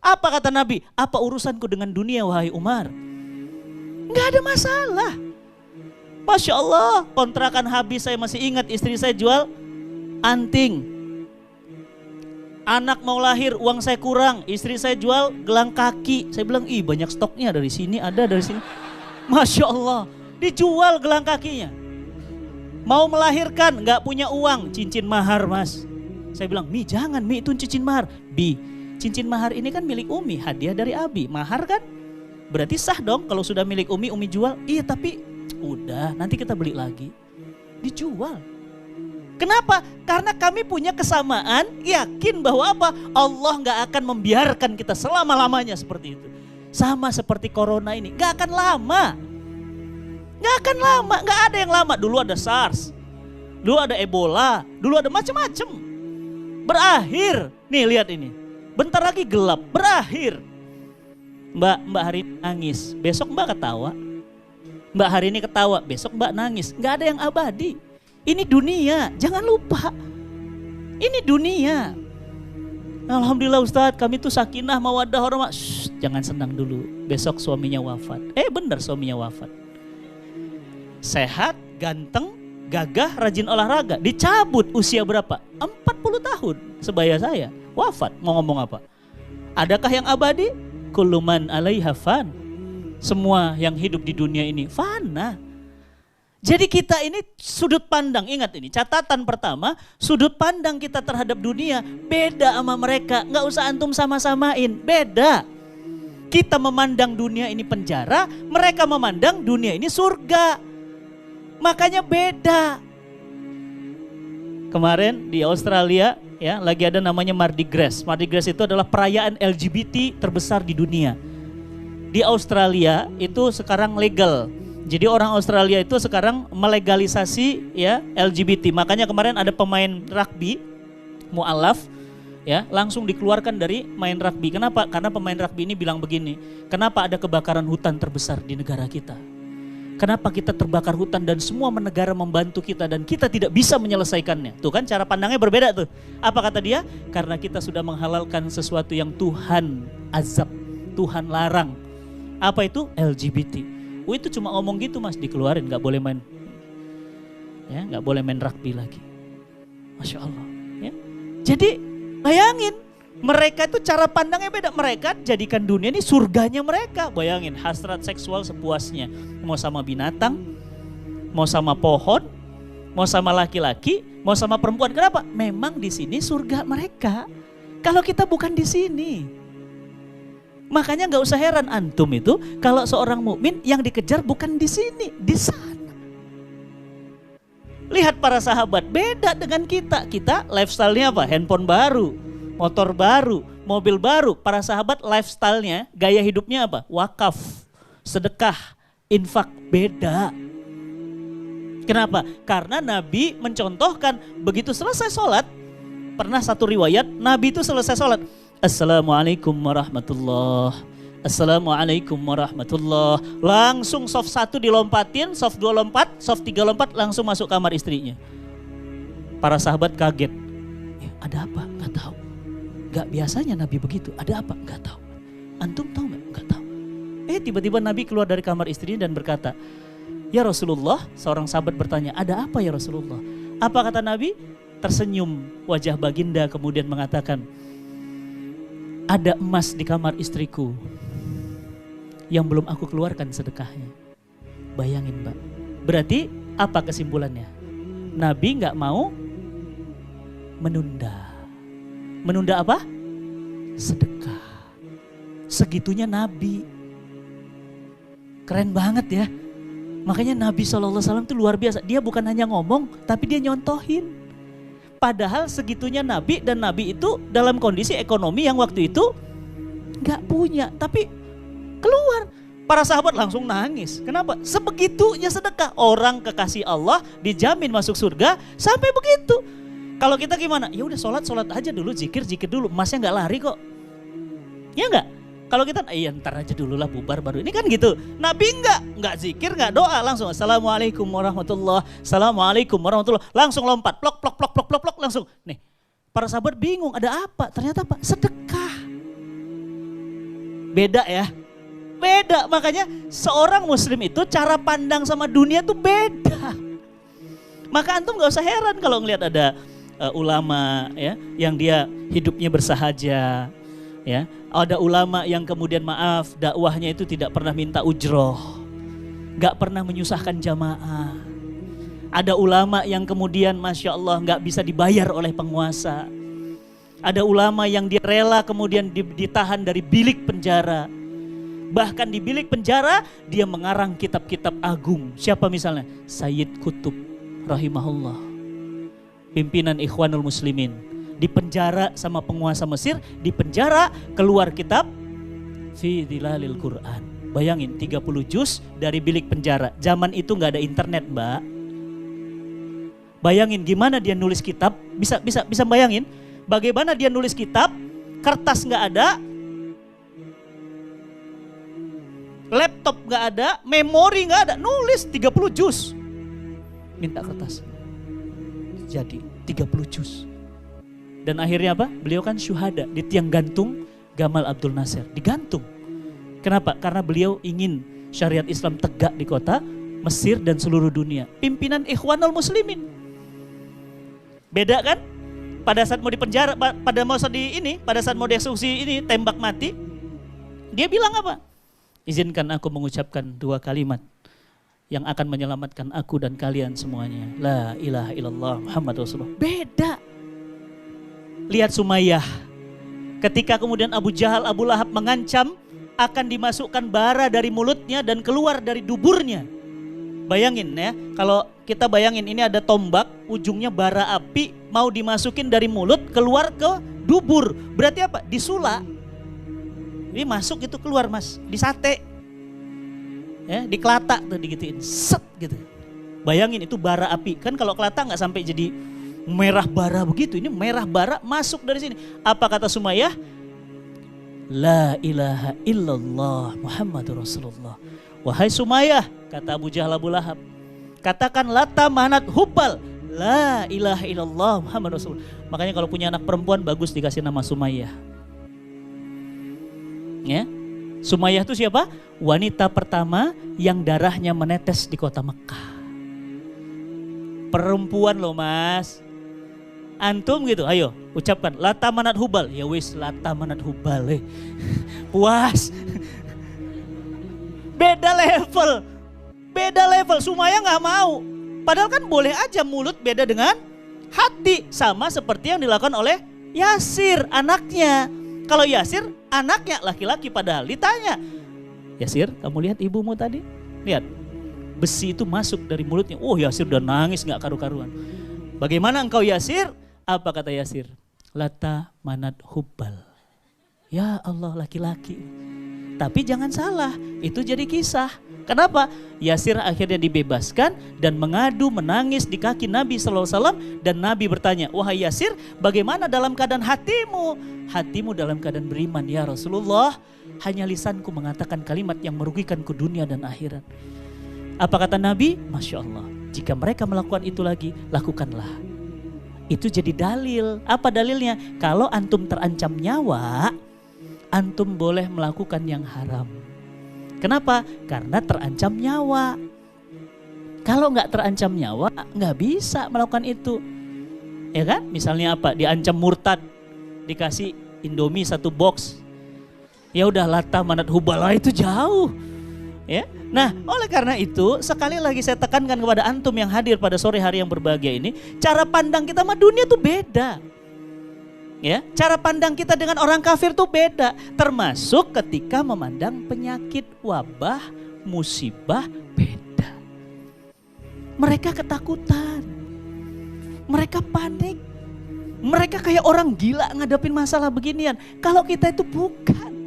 Apa kata Nabi? Apa urusanku dengan dunia wahai Umar? Nggak ada masalah. Masya Allah, kontrakan habis, saya masih ingat istri saya jual anting. Anak mau lahir, uang saya kurang, istri saya jual gelang kaki. Saya bilang, ih banyak stoknya, dari sini ada, dari sini. Masya Allah, dijual gelang kakinya. Mau melahirkan, nggak punya uang, cincin mahar mas. Saya bilang, Mi jangan, Mi itu cincin mahar. Bi, cincin mahar ini kan milik Umi, hadiah dari Abi. Mahar kan? Berarti sah dong kalau sudah milik Umi jual. Iya tapi udah, nanti kita beli lagi. Dijual. Kenapa? Karena kami punya kesamaan, yakin bahwa apa? Allah gak akan membiarkan kita selama-lamanya seperti itu. Sama seperti corona ini, gak akan lama. Gak akan lama, gak ada yang lama. Dulu ada SARS, dulu ada Ebola, dulu ada macam-macam. Berakhir, nih lihat ini. Bentar lagi gelap, berakhir. Mbak hari ini nangis, besok Mbak ketawa. Mbak hari ini ketawa, besok Mbak nangis. Gak ada yang abadi. Ini dunia, jangan lupa. Ini dunia. Alhamdulillah Ustadz, kami tuh sakinah, mawaddah, warahmah. Jangan senang dulu, besok suaminya wafat. Benar suaminya wafat. Sehat, ganteng, gagah, rajin olahraga. Dicabut usia berapa? 40 tahun sebaya saya. Wafat, mau ngomong apa? Adakah yang abadi? Kullu man 'alaiha fan. Semua yang hidup di dunia ini fana. Jadi kita ini sudut pandang, ingat ini catatan pertama, sudut pandang kita terhadap dunia beda sama mereka. Gak usah antum sama-samain, beda. Kita memandang dunia ini penjara, mereka memandang dunia ini surga. Makanya beda. Kemarin di Australia ya lagi ada namanya Mardi Gras. Mardi Gras itu adalah perayaan LGBT terbesar di dunia. Di Australia itu sekarang legal. Jadi orang Australia itu sekarang melegalisasi ya LGBT. Makanya kemarin ada pemain rugby mu'alaf ya langsung dikeluarkan dari main rugby. Kenapa? Karena pemain rugby ini bilang begini, kenapa ada kebakaran hutan terbesar di negara kita? Kenapa kita terbakar hutan dan semua negara membantu kita dan kita tidak bisa menyelesaikannya? Tuh kan cara pandangnya berbeda tuh. Apa kata dia? Karena kita sudah menghalalkan sesuatu yang Tuhan azab, Tuhan larang. Apa itu? LGBT. Itu cuma ngomong gitu mas, dikeluarin, nggak boleh main, ya nggak boleh main rugby lagi. Masya Allah. Ya. Jadi bayangin, mereka itu cara pandangnya beda. Mereka jadikan dunia ini surganya mereka. Bayangin hasrat seksual sepuasnya, mau sama binatang, mau sama pohon, mau sama laki-laki, mau sama perempuan. Kenapa? Memang di sini surga mereka. Kalau kita bukan di sini. Makanya nggak usah heran antum itu kalau seorang mukmin yang dikejar bukan di sini, di sana. Lihat para sahabat, beda dengan kita. Kita lifestyle-nya apa? Handphone baru, motor baru, mobil baru. Para sahabat lifestyle-nya, gaya hidupnya apa? Wakaf, sedekah, infak, beda. Kenapa? Karena Nabi mencontohkan begitu selesai sholat. Pernah satu riwayat, Nabi itu selesai sholat. Assalamualaikum warahmatullah. Assalamualaikum warahmatullah. Langsung soft 1 dilompatin, soft 2 lompat, soft 3 lompat, langsung masuk kamar istrinya. Para sahabat kaget. Ada apa? Gak tahu. Gak biasanya Nabi begitu. Ada apa? Gak tahu. Antum tahu gak? Gak tahu. Tiba-tiba Nabi keluar dari kamar istrinya dan berkata, ya Rasulullah, seorang sahabat bertanya, ada apa ya Rasulullah? Apa kata Nabi? Tersenyum wajah baginda kemudian mengatakan, ada emas di kamar istriku yang belum aku keluarkan sedekahnya. Bayangin Mbak. Berarti apa kesimpulannya? Nabi gak mau menunda. Menunda apa? Sedekah. Segitunya Nabi. Keren banget ya. Makanya Nabi SAW itu luar biasa. Dia bukan hanya ngomong, tapi dia nyontohin. Padahal segitunya Nabi, dan Nabi itu dalam kondisi ekonomi yang waktu itu gak punya. Tapi keluar. Para sahabat langsung nangis. Kenapa? Sebegitunya sedekah. Orang kekasih Allah dijamin masuk surga sampai begitu. Kalau kita gimana? Ya udah sholat aja dulu, zikir dulu. Emasnya gak lari kok. Ya gak? Kalau kita, ntar aja dulu lah bubar baru. Ini kan gitu. Nabi enggak zikir, enggak doa, langsung assalamualaikum warahmatullah, assalamualaikum warahmatullah, langsung lompat, plok, langsung. Nih, para sahabat bingung, ada apa? Ternyata apa? Sedekah. Beda ya. Beda, makanya seorang muslim itu cara pandang sama dunia tuh beda. Maka antum gak usah heran kalau ngelihat ada ulama ya yang dia hidupnya bersahaja ya. Ada ulama yang kemudian maaf dakwahnya itu tidak pernah minta ujroh, gak pernah menyusahkan jamaah. Ada ulama yang kemudian Masya Allah gak bisa dibayar oleh penguasa. Ada ulama yang dia rela kemudian ditahan dari bilik penjara. Bahkan di bilik penjara dia mengarang kitab-kitab agung. Siapa misalnya? Sayyid Qutb rahimahullah, pimpinan Ikhwanul Muslimin. Di penjara sama penguasa Mesir, di penjara keluar kitab Fi Dhilalil Quran. Bayangin 30 juz dari bilik penjara. Zaman itu gak ada internet, Mbak. Bayangin gimana dia nulis kitab, bisa bayangin bagaimana dia nulis kitab, kertas gak ada, laptop gak ada, memori gak ada, nulis 30 juz. Minta kertas. Jadi 30 juz. Dan akhirnya apa? Beliau kan syuhada di tiang gantung Gamal Abdul Nasir. Digantung. Kenapa? Karena beliau ingin syariat Islam tegak di kota Mesir dan seluruh dunia. Pimpinan Ikhwanul Muslimin. Beda kan? Pada saat mau dipenjara, pada saat mau dieksekusi ini, tembak mati, dia bilang apa? Izinkan aku mengucapkan 2 kalimat yang akan menyelamatkan aku dan kalian semuanya. La ilaha illallah Muhammad Rasulullah. Beda. Lihat Sumayyah. Ketika kemudian Abu Jahal, Abu Lahab mengancam akan dimasukkan bara dari mulutnya dan keluar dari duburnya. Bayangin ya, kalau kita bayangin ini ada tombak, ujungnya bara api, mau dimasukin dari mulut keluar ke dubur. Berarti apa? Disula. Ini masuk itu keluar mas, di sate. Ya, di kelata tuh digituin, set gitu. Bayangin itu bara api. Kan kalau kelata nggak sampai jadi merah bara begitu, ini merah bara masuk dari sini. Apa kata Sumayyah? La ilaha illallah Muhammadur Rasulullah. Wahai Sumayyah, kata Abu Jahal Abu Lahab, katakan lata manat hubal, la ilaha illallah Muhammad Rasulullah. Makanya kalau punya anak perempuan bagus dikasih nama Sumayyah. Ya, Sumayyah itu siapa? Wanita pertama yang darahnya menetes di kota Mekah. Perempuan loh mas. Antum gitu, ayo ucapkan lata manat hubal. Ya wis lata manat hubal. Puas. Beda level. Beda level. Sumayyah gak mau. Padahal kan boleh aja mulut beda dengan hati. Sama seperti yang dilakukan oleh Yasir anaknya. Kalau Yasir anaknya laki-laki padahal ditanya. Yasir kamu lihat ibumu tadi? Lihat. Besi itu masuk dari mulutnya. Oh Yasir udah nangis gak karu-karuan. Bagaimana engkau Yasir? Apa kata Yasir? Lata manat hubbal. Ya Allah laki-laki. Tapi jangan salah, itu jadi kisah. Kenapa? Yasir akhirnya dibebaskan dan mengadu menangis di kaki Nabi SAW. Dan Nabi bertanya, wahai Yasir bagaimana dalam keadaan hatimu? Hatimu dalam keadaan beriman ya Rasulullah. Hanya lisanku mengatakan kalimat yang merugikanku dunia dan akhirat. Apa kata Nabi? Masya Allah, jika mereka melakukan itu lagi, lakukanlah. Itu jadi dalil. Apa dalilnya? Kalau antum terancam nyawa, antum boleh melakukan yang haram. Kenapa? Karena terancam nyawa. Kalau nggak terancam nyawa, nggak bisa melakukan itu. Ya kan? Misalnya apa? Diancam murtad, dikasih Indomie 1 box. Ya udah lata manat hubala itu jauh. Ya. Nah, oleh karena itu sekali lagi saya tekankan kepada antum yang hadir pada sore hari yang berbahagia ini, cara pandang kita sama dunia tuh beda. Ya, cara pandang kita dengan orang kafir tuh beda, termasuk ketika memandang penyakit, wabah, musibah beda. Mereka ketakutan. Mereka panik. Mereka kayak orang gila ngadepin masalah beginian. Kalau kita itu bukan.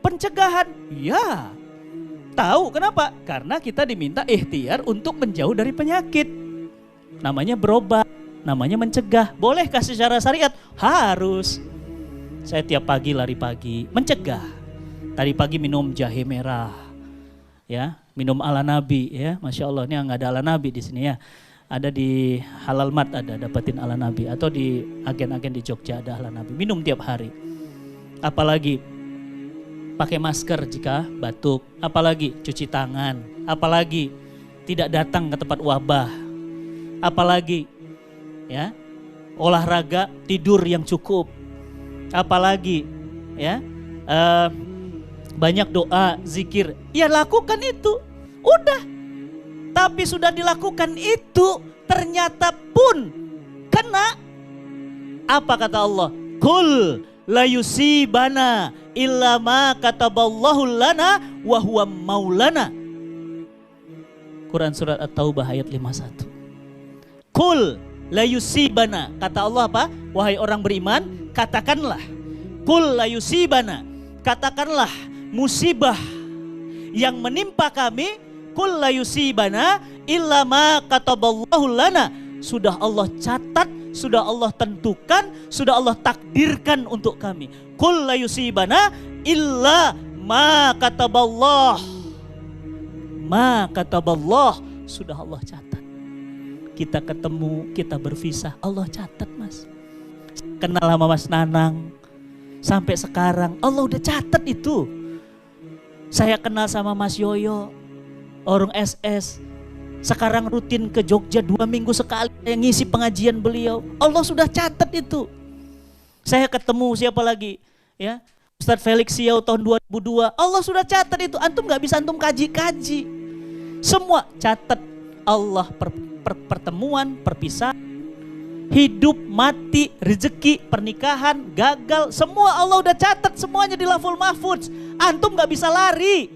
Pencegahan, ya. Tahu kenapa? Karena kita diminta ikhtiar untuk menjauh dari penyakit. Namanya berobat, namanya mencegah. Bolehkah secara syariat? Harus. Saya tiap pagi lari pagi, mencegah. Tadi pagi minum jahe merah, ya, minum ala Nabi, ya, masya Allah. Ini nggak ada ala Nabi di sini ya. Ada di Halal Mat ada dapetin ala Nabi, atau di agen-agen di Jogja ada ala Nabi. Minum tiap hari. Apalagi pakai masker jika batuk, apalagi cuci tangan, apalagi tidak datang ke tempat wabah, apalagi ya olahraga, tidur yang cukup, apalagi ya banyak doa, zikir. Ya lakukan itu, udah. Tapi sudah dilakukan itu ternyata pun kena. Apa kata Allah? Kul la yusibana illa ma kataballahu lana wa huwa maulana. Quran surat At-Taubah ayat 51. Kul la yusibana, kata Allah apa? Wahai orang beriman, katakanlah. Kul la yusibana, katakanlah musibah yang menimpa kami. Kul la yusibana illa ma kataballahu lana. Sudah Allah catat, sudah Allah tentukan, sudah Allah takdirkan untuk kami. Kul la yusibana illa ma kataballah. Ma kataballah, sudah Allah catat. Kita ketemu, kita berpisah, Allah catat mas. Kenal sama Mas Nanang, sampai sekarang Allah udah catat itu. Saya kenal sama Mas Yoyo, orang SS. Sekarang rutin ke Jogja 2 minggu sekali yang ngisi pengajian beliau. Allah sudah catat itu. Saya ketemu siapa lagi? Ya, Ustadz Felix Siau tahun 2002. Allah sudah catat itu. Antum gak bisa antum kaji-kaji. Semua catat Allah. Pertemuan, perpisahan, hidup, mati, rezeki, pernikahan, gagal. Semua Allah udah catat semuanya di Lauhul Mahfudz. Antum gak bisa lari.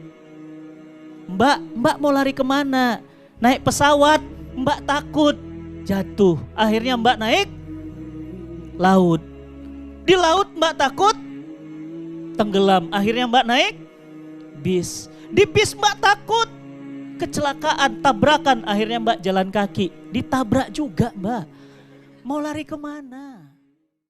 Mbak mau lari kemana? Naik pesawat, Mbak takut jatuh. Akhirnya Mbak naik laut. Di laut Mbak takut tenggelam. Akhirnya Mbak naik bis. Di bis Mbak takut kecelakaan, tabrakan. Akhirnya Mbak jalan kaki. Ditabrak juga Mbak. Mau lari kemana?